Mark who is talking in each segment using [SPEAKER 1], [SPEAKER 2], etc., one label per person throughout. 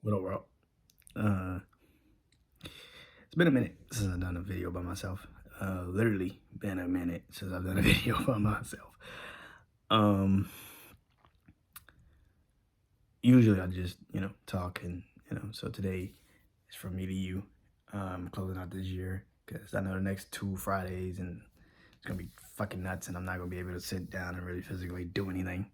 [SPEAKER 1] What up, world? Uh, it's been a minute since I've done a video by myself. Literally been a minute since I've done a video by myself. Um, Usually I just, talk and, so today is from me to you. Closing out this year because I know the next 2 Fridays and it's gonna be fucking nuts and I'm not gonna be able to sit down and really physically do anything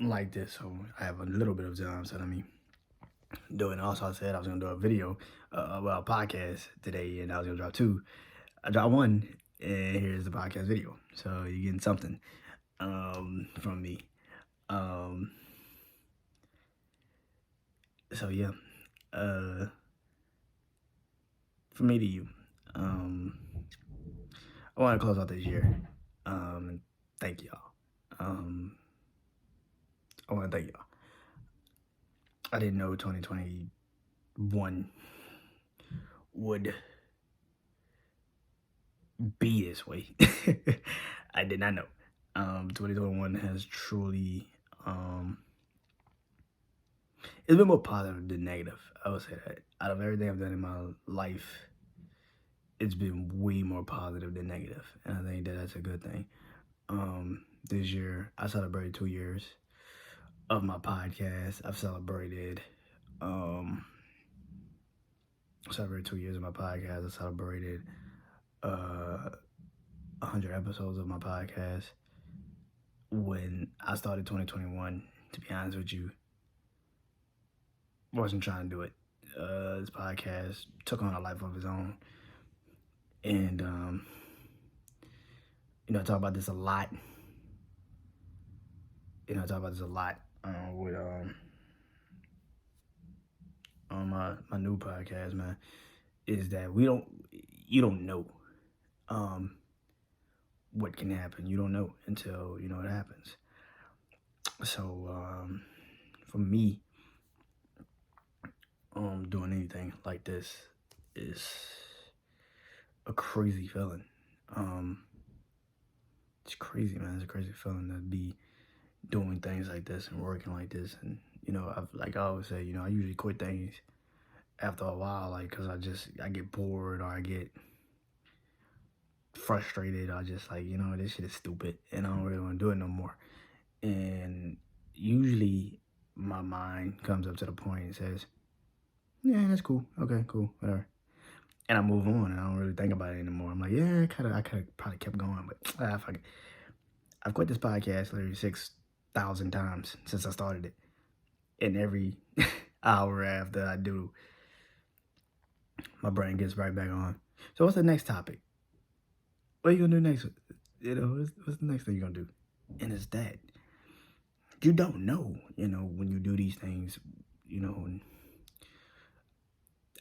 [SPEAKER 1] like this. So I have a little bit of time, so let me do it. Also, I said I was gonna do a video, well, a podcast today, and I was gonna drop two. I dropped one, and here's the podcast video. So you're getting something from me. Um, so yeah, uh, from me to you. I want to close out this year. And thank y'all. I want to thank y'all. I didn't know 2021 would be this way. I did not know. 2021 has truly, it's been more positive than negative. I would say that. Out of everything I've done in my life, it's been way more positive than negative, and I think that that's a good thing. This year, I celebrated 2 years of my podcast. I've celebrated 2 years of my podcast. I celebrated 100 episodes of my podcast. When I started 2021, to be honest with you, wasn't trying to do it. This podcast took on a life of its own. And, I talk about this a lot. I talk about this a lot with on my new podcast, man, is that you don't know what can happen. You don't know until it happens. So for me, doing anything like this is a crazy feeling. It's crazy, man. It's a crazy feeling to be doing things like this and working like this. And like I always say, I usually quit things after a while, like, because I get bored or I get frustrated. I just like, this shit is stupid and I don't really want to do it no more. And usually my mind comes up to the point and says, yeah, that's cool. Okay, cool, whatever. And I move on and I don't really think about it anymore. I'm like, yeah, I could have probably kept going, but fuck it. I've quit this podcast literally 6,000 times since I started it. And every hour after I do, my brain gets right back on. So what's the next topic? What are you gonna do next? What's the next thing you're gonna do? And it's that you don't know, when you do these things,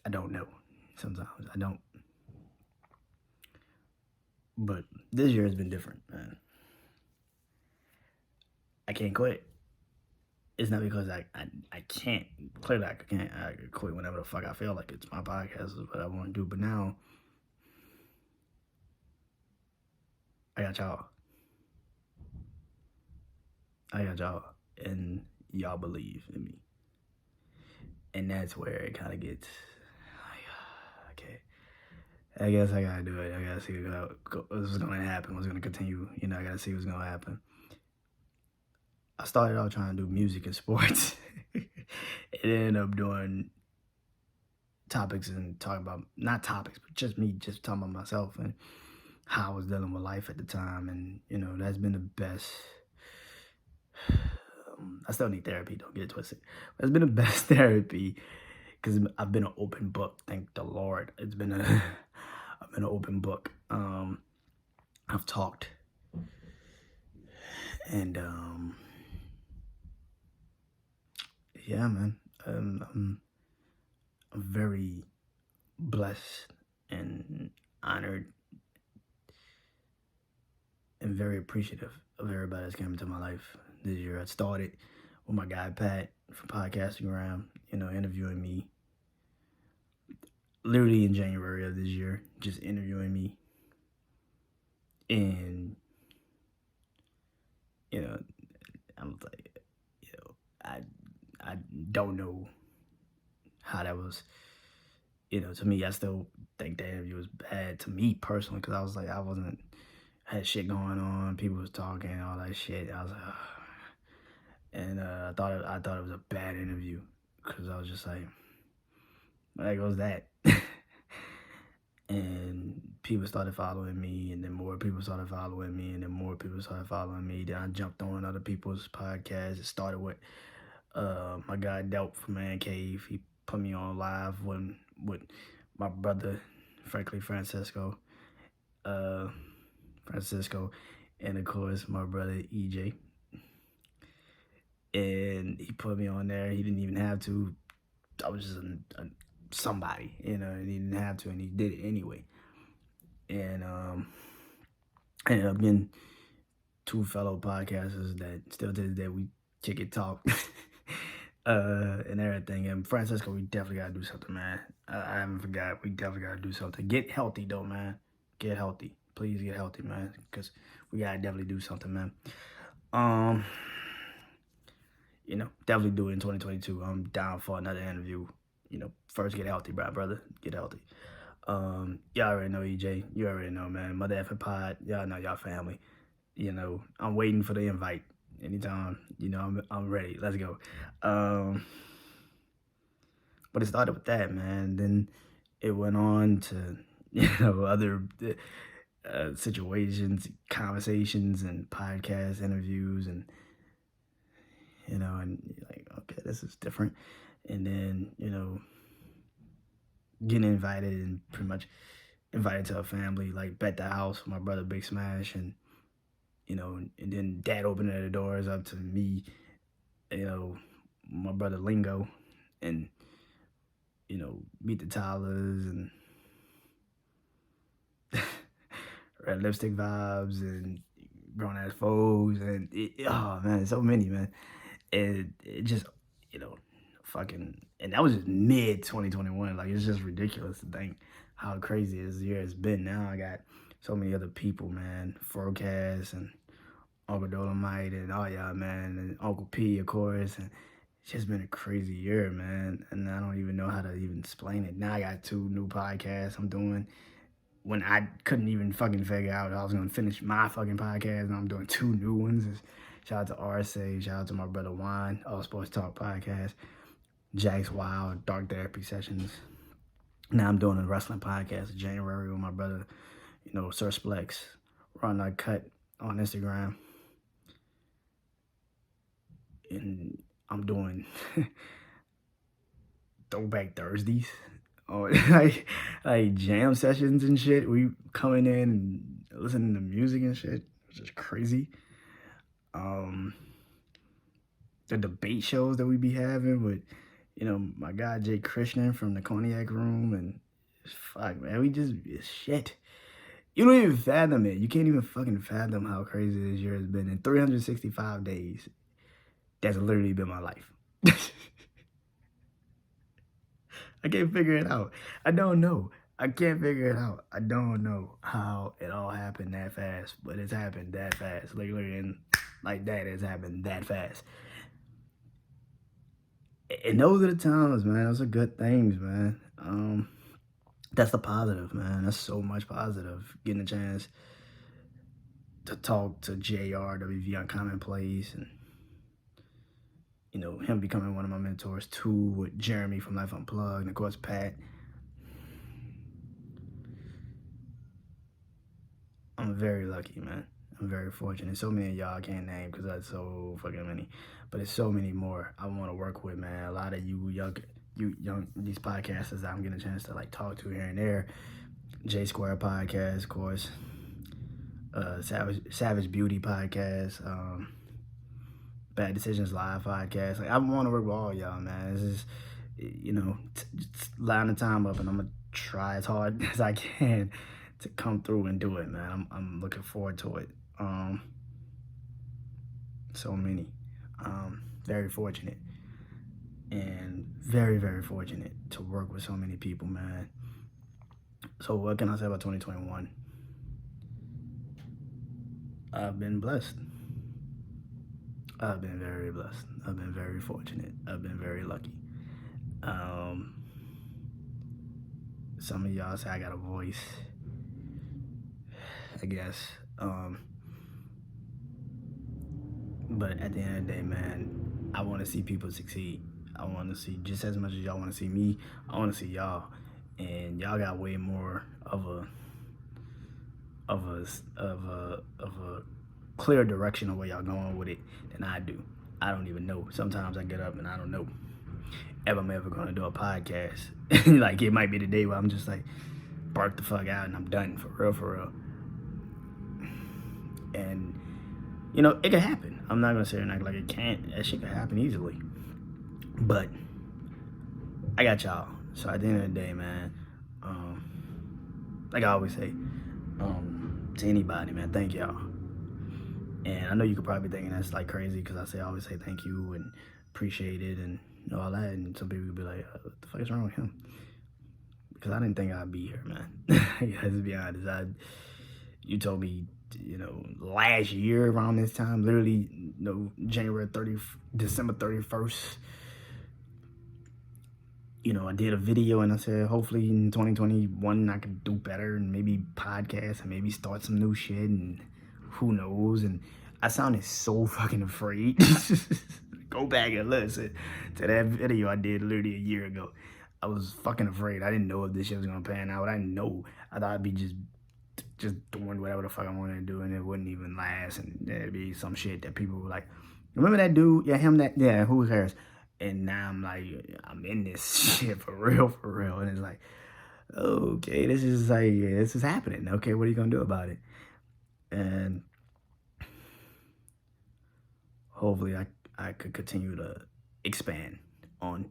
[SPEAKER 1] I don't know. Sometimes I don't. But this year has been different, man. I can't quit. It's not because I can't. Clearly, I can't. I could quit whenever the fuck I feel like. It's my podcast, is what I want to do. But now, I got y'all. And y'all believe in me. And that's where it kind of gets like, okay, I guess I gotta do it. I gotta see what's gonna happen, what's gonna continue. I gotta see what's gonna happen. I started out trying to do music and sports. It ended up doing topics and talking about, not topics, but just me, just talking about myself and how I was dealing with life at the time. And, that's been the best. I still need therapy, don't get it twisted. But it's been the best therapy because I've been an open book. Thank the Lord. I've been an open book. I've talked. And, yeah, man. I'm very blessed and honored and very appreciative of everybody that's came into my life this year. I started with my guy Pat from Podcasting Around, interviewing me literally in January of this year, just interviewing me. And, I'm like, I don't know how that was, to me, I still think that interview was bad to me personally because I was like, had shit going on, people was talking, all that shit. I was like, ugh. And I thought it was a bad interview because I was just like, there goes that. And people started following me, and then more people started following me, and then more people started following me. Then I jumped on other people's podcasts. It started with my guy Delp from Man Cave. He put me on live with my brother, frankly Francisco, uh, and of course my brother EJ. And he put me on there. He didn't even have to. I was just somebody, and he didn't have to, and he did it anyway. And I ended up getting two fellow podcasters that still to this day we kick it talk and everything. And Francisco, we definitely gotta do something, man. I haven't forgot. We definitely gotta do something. Get healthy though, man. Get healthy. Please get healthy, man. Because we gotta definitely do something, man. Definitely do it in 2022. I'm down for another interview. First get healthy, brother. Get healthy. Y'all already know EJ. You already know, man. Mother effing pod. Y'all know y'all family. I'm waiting for the invite. Anytime, I'm ready. Let's go. But it started with that, man. Then it went on to, other situations, conversations, and podcast interviews, and and like, okay, this is different. And then, getting invited and pretty much invited to a family, like Bet the House, my brother Big Smash, and and then dad opened the doors up to me, my brother Lingo, and Meet the Tyler's and Red Lipstick Vibes and Grown Ass Foes and oh man, so many, man. And it just, fucking, and that was just mid 2021. Like, it's just ridiculous to think how crazy this year has been. Now I got so many other people, man. Forecast and Uncle Dolomite and all y'all, man, and Uncle P, of course. And it's just been a crazy year, man. And I don't even know how to even explain it. Now I got 2 new podcasts I'm doing. When I couldn't even fucking figure out I was gonna finish my fucking podcast, and I'm doing 2 new ones. Shout out to RSA, shout out to my brother Juan, All Sports Talk Podcast, Jack's Wild, Dark Therapy Sessions. Now I'm doing a wrestling podcast in January with my brother, Sir Splex, Run Like Cut on Instagram. And I'm doing Throwback Thursdays, or like jam sessions and shit. We coming in and listening to music and shit, which is crazy. The debate shows that we be having with, my guy Jay Krishnan from the Cognac Room, and fuck, man, we just shit. You don't even fathom it. You can't even fucking fathom how crazy this year has been. In 365 days, that's literally been my life. I can't figure it out. I don't know. I can't figure it out. I don't know how it all happened that fast, but it's happened that fast. Literally, and like that, it's happened that fast. And those are the times, man. Those are good things, man. That's the positive, man. That's so much positive. Getting a chance to talk to JR, WV Uncommon Plays, and him becoming one of my mentors too, with Jeremy from Life Unplugged, and of course Pat. I'm very lucky, man. I'm very fortunate. So many of y'all I can't name because that's so fucking many, but it's so many more I want to work with, man. A lot of you young these podcasters that I'm getting a chance to like talk to here and there. J Square Podcast, of course. Savage Beauty Podcast. Bad Decisions Live Podcast. Like, I want to work with all y'all, man. It's just, just line the time up, and I'm gonna try as hard as I can to come through and do it, man. I'm looking forward to it. So many. Very fortunate, and very, very fortunate to work with so many people, man. So what can I say about 2021? I've been blessed. I've been very blessed. I've been very fortunate. I've been very lucky. Um, some of y'all say I got a voice, I guess. But at the end of the day, man, I want to see people succeed. I want to see just as much as y'all want to see me. I want to see y'all, and y'all got way more of a clear direction of where y'all going with it than I do. I don't even know. Sometimes I get up and I don't know if I'm ever gonna do a podcast. Like it might be the day where I'm just like bark the fuck out and I'm done for real, for real. And you know, it could happen. I'm not gonna say and act like it can't. That shit could happen easily. But I got y'all. So at the end of the day, man, like I always say, to anybody, man, thank y'all. And I know you could probably be thinking that's like crazy because I always say thank you and appreciate it and all that. And some people could be like, what the fuck is wrong with him? Because I didn't think I'd be here, man. Yeah, to be honest, you told me, you know, last year around this time, literally, you know, December 31st, you know, I did a video and I said, hopefully in 2021 I could do better and maybe podcast and maybe start some new shit and who knows. And I sounded so fucking afraid. Go back and listen to that video I did literally a year ago. I was fucking afraid. I didn't know if this shit was gonna pan out. I didn't know. I thought I'd be just doing whatever the fuck I wanted to do and it wouldn't even last and there'd be some shit that people were like, remember that dude? Yeah, him that, yeah, who cares? And now I'm like, I'm in this shit for real. And it's like, okay, this is happening. Okay, what are you gonna do about it? And hopefully I could continue to expand on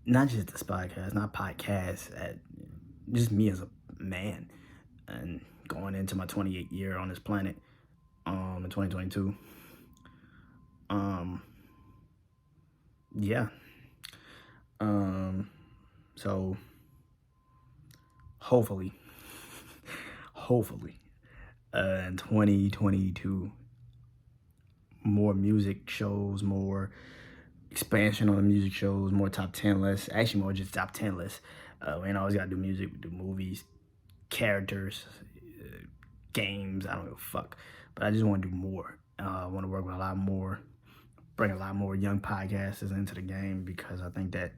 [SPEAKER 1] not just this podcast, not podcasts, at just me as a man and going into my 28th year on this planet in 2022. Yeah. So hopefully in 2022 more music shows, more expansion on the music shows, more top 10 lists, actually more just top 10 lists. We ain't always gotta do music, we do movies, characters, games, I don't give a fuck. But I just want to do more. I want to work with a lot more, bring a lot more young podcasters into the game because I think that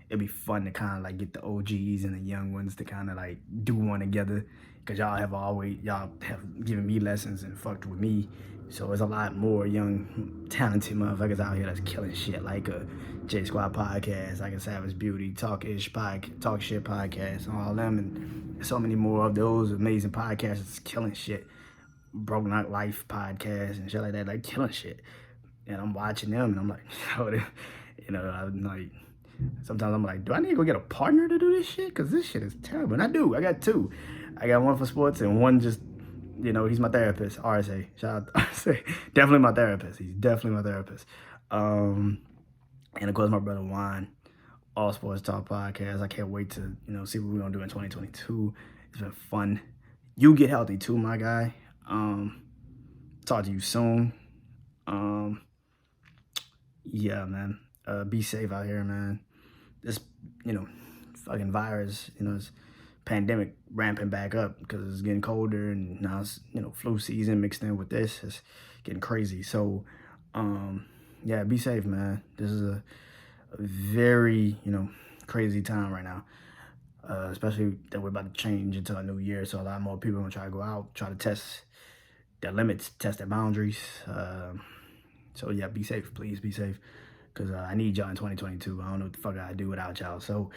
[SPEAKER 1] it'd be fun to kind of like get the OGs and the young ones to kind of like do one together because y'all have given me lessons and fucked with me. So there's a lot more young, talented motherfuckers out here that's killing shit, like a J Squad podcast, like a Savage Beauty, Talk Shit podcast, and all them, and so many more of those amazing podcasts that's killing shit. Broken Out Life podcast and shit like that, like killing shit. And I'm watching them and I'm like, you know, I'm like, sometimes I'm like, do I need to go get a partner to do this shit? Because this shit is terrible. And I do. I got two. I got one for sports and one just, you know, he's my therapist. RSA. Shout out to RSA. Definitely my therapist. He's definitely my therapist. And of course, my brother Juan, All Sports Talk Podcast. I can't wait to, you know, see what we're going to do in 2022. It's been fun. You get healthy too, my guy. Talk to you soon. Yeah, man. Be safe out here, man. This, you know, fucking virus, you know, this pandemic ramping back up because it's getting colder and now it's, you know, flu season mixed in with this. It's getting crazy. So, yeah, be safe, man. This is a very, you know, crazy time right now. Especially that we're about to change into a new year. So a lot more people are going to try to go out, try to test their limits, test their boundaries. So yeah, be safe, please be safe. Because I need y'all in 2022. I don't know what the fuck I'd do without y'all. So,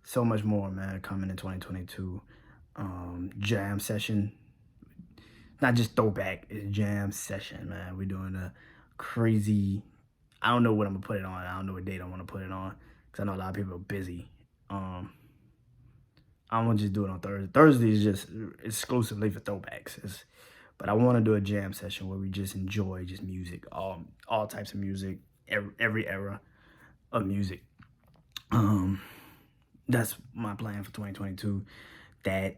[SPEAKER 1] so much more, man, coming in 2022. Jam session. Not just throwback, it's jam session, man. We're doing a crazy, I don't know what I'm going to put it on. I don't know what date I want to put it on. Because I know a lot of people are busy. I don't want to just do it on Thursday. Thursday is just exclusively for throwbacks. But I want to do a jam session where we just enjoy just music, all types of music, every era of music. That's my plan for 2022. That,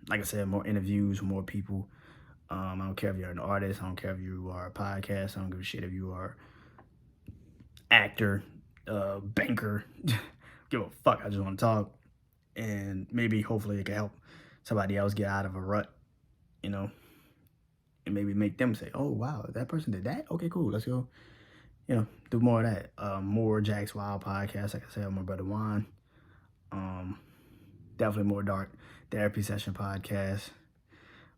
[SPEAKER 1] like I said, more interviews, more people. I don't care if you're an artist. I don't care if you are a podcast. I don't give a shit if you are actor, banker. Give a fuck. I just want to talk. And maybe, hopefully, it can help somebody else get out of a rut, you know, and maybe make them say, oh, wow, that person did that? Okay, cool. Let's go, do more of that. More Jack's Wild podcast, like I said, with my brother Juan. Definitely more Dark Therapy Session podcast.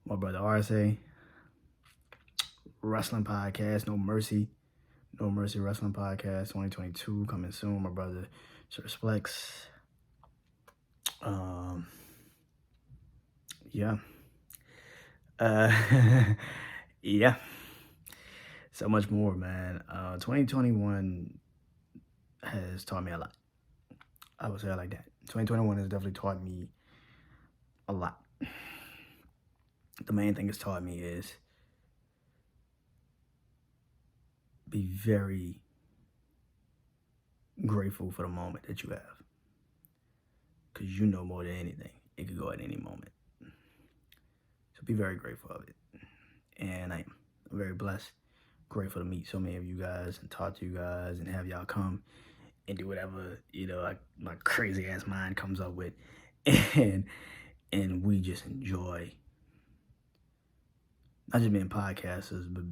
[SPEAKER 1] My brother Arce. Wrestling podcast, No Mercy Wrestling podcast, 2022, coming soon. My brother Sir Splex. Yeah. Yeah. So much more, man. 2021 has taught me a lot. I would say it like that. 2021 has definitely taught me a lot. The main thing it's taught me is be very grateful for the moment that you have. Because you know more than anything, it could go at any moment. So be very grateful of it. And I'm very blessed, grateful to meet so many of you guys and talk to you guys and have y'all come and do whatever, like my crazy ass mind comes up with. And we just enjoy not just being podcasters, but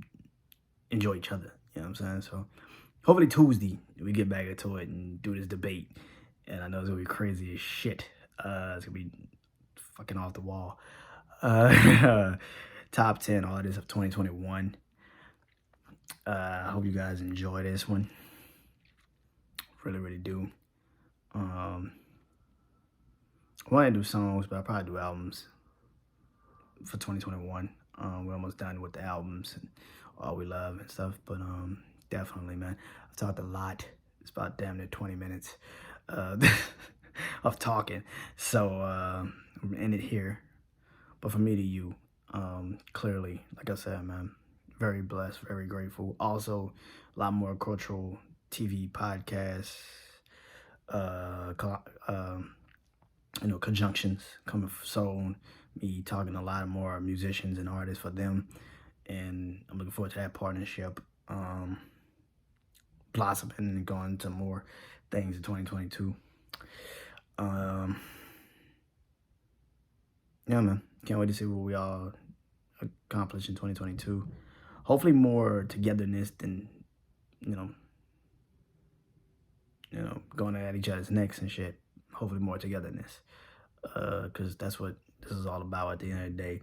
[SPEAKER 1] enjoy each other. You know what I'm saying? So hopefully Tuesday we get back into it and do this debate. And I know it's gonna be crazy as shit. It's gonna be fucking off the wall. Top 10 artists of 2021. I hope you guys enjoy this one. Really, really do. I want to do songs, but I'll probably do albums for 2021. We're almost done with the albums and All We Love and stuff, but definitely, man. I've talked a lot. It's about damn near 20 minutes of talking. So I'm gonna end it here. But from me to you, clearly, like I said, man, very blessed, very grateful. Also, a lot more cultural TV podcasts, conjunctions coming soon. Me talking to a lot more musicians and artists for them, and I'm looking forward to that partnership blossoming and going to more things in 2022. Yeah, man, can't wait to see what we all accomplish in 2022. Hopefully, more togetherness than going at each other's necks and shit. Hopefully more togetherness, because that's what this is all about. At the end of the day,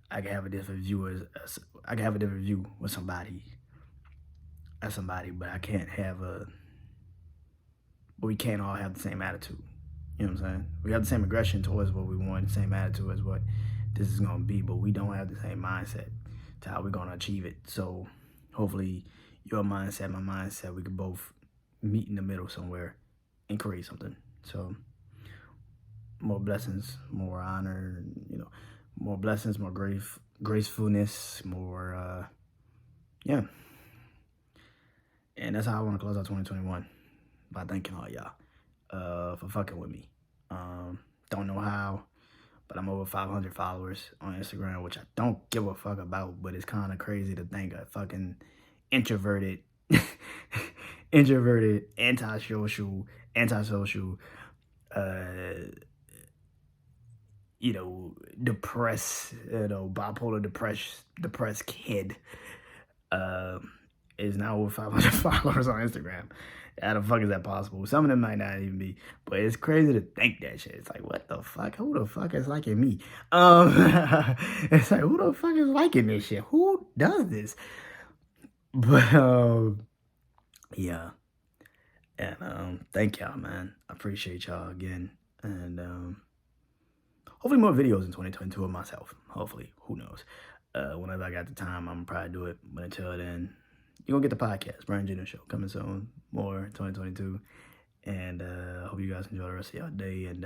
[SPEAKER 1] I can have a different view with somebody, but we can't all have the same attitude. You know what I'm saying? We have the same aggression towards what we want, the same attitude as what this is gonna be, but we don't have the same mindset to how we're gonna achieve it. So hopefully your mindset, my mindset, we can both meet in the middle somewhere and create something. So more blessings, more honor, more blessings, more gracefulness, more yeah. And that's how I want to close out 2021, by thanking all y'all for fucking with me. Don't know how, but I'm over 500 followers on Instagram, which I don't give a fuck about, but it's kind of crazy to think a fucking introverted, antisocial, depressed, bipolar depressed kid is now over 500 followers on Instagram. How the fuck is that possible? Some of them might not even be, but it's crazy to think that shit. It's like, what the fuck? Who the fuck is liking me? It's like, who the fuck is liking this shit? Who does this? But yeah. And thank y'all, man. I appreciate y'all again. And hopefully more videos in 2022 of myself. Hopefully. Who knows? Whenever I got the time, I'm gonna probably do it. But until then, you're gonna get the podcast, Brian Jr. Show, coming soon. More 2022. And I hope you guys enjoy the rest of y'all day. And